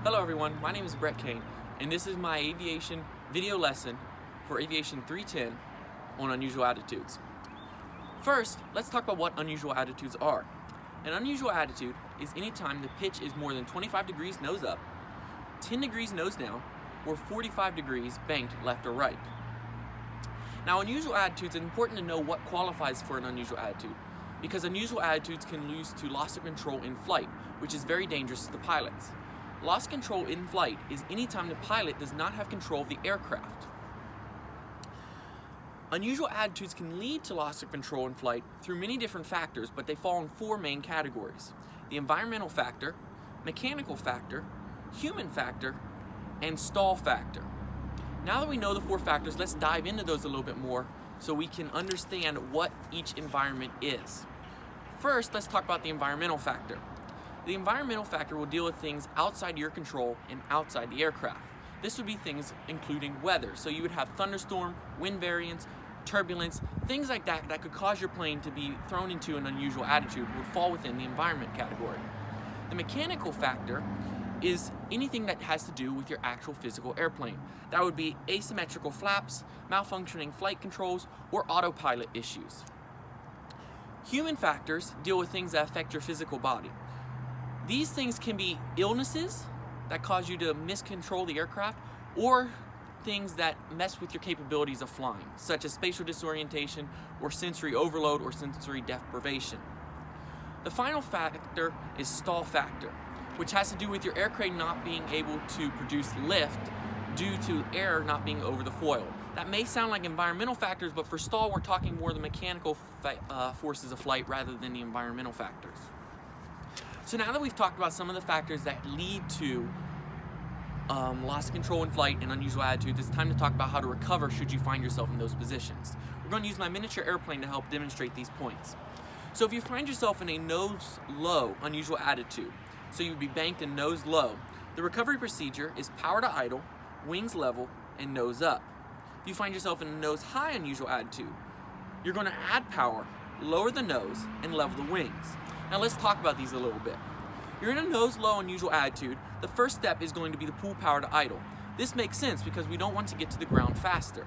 Hello everyone, my name is Cain, and this is my aviation video lesson for Aviation 310 on unusual attitudes. First, let's talk about what unusual attitudes are. An unusual attitude is any time the pitch is more than 25 degrees nose up, 10 degrees nose down, or 45 degrees banked left or right. Now, unusual attitudes, it's important to know what qualifies for an unusual attitude, because unusual attitudes can lead to loss of control in flight, which is very dangerous to the pilots. Loss of control in flight is any time the pilot does not have control of the aircraft. Unusual attitudes can lead to loss of control in flight through many different factors, but they fall in four main categories: the environmental factor, mechanical factor, human factor, and stall factor. Now that we know the four factors, let's dive into those a little bit more so we can understand what each environment is. First, let's talk about the environmental factor. The environmental factor will deal with things outside your control and outside the aircraft. This would be things including weather. So you would have thunderstorm, wind variance, turbulence, things like that that could cause your plane to be thrown into an unusual attitude would fall within the environment category. The mechanical factor is anything that has to do with your actual physical airplane. That would be asymmetrical flaps, malfunctioning flight controls, or autopilot issues. Human factors deal with things that affect your physical body. These things can be illnesses that cause you to miscontrol the aircraft, or things that mess with your capabilities of flying, such as spatial disorientation or sensory overload or sensory deprivation. The final factor is stall factor, which has to do with your aircraft not being able to produce lift due to air not being over the foil. That may sound like environmental factors, but for stall we're talking more the mechanical forces of flight rather than the environmental factors. So now that we've talked about some of the factors that lead to loss of control in flight and unusual attitudes, it's time to talk about how to recover should you find yourself in those positions. We're going to use my miniature airplane to help demonstrate these points. So if you find yourself in a nose low unusual attitude, so you would be banked and nose low, the recovery procedure is power to idle, wings level, and nose up. If you find yourself in a nose high unusual attitude, you're going to add power, lower the nose, and level the wings. Now let's talk about these a little bit. You're in a nose low unusual attitude. The first step is going to be the pull power to idle. This makes sense because we don't want to get to the ground faster.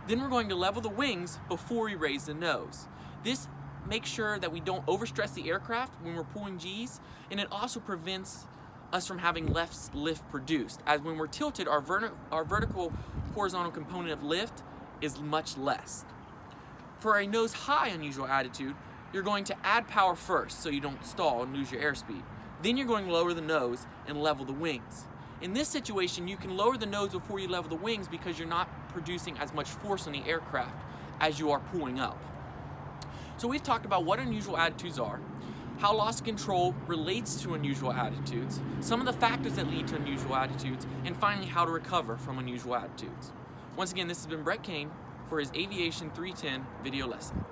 Then we're going to level the wings before we raise the nose. This makes sure that we don't overstress the aircraft when we're pulling G's, and it also prevents us from having less lift produced, as when we're tilted, our vertical horizontal component of lift is much less. For a nose high unusual attitude, you're going to add power first so you don't stall and lose your airspeed. Then you're going to lower the nose and level the wings. In this situation, you can lower the nose before you level the wings because you're not producing as much force on the aircraft as you are pulling up. So we've talked about what unusual attitudes are, how loss of control relates to unusual attitudes, some of the factors that lead to unusual attitudes, and finally how to recover from unusual attitudes. Once again, this has been Cain for his Aviation 310 video lesson.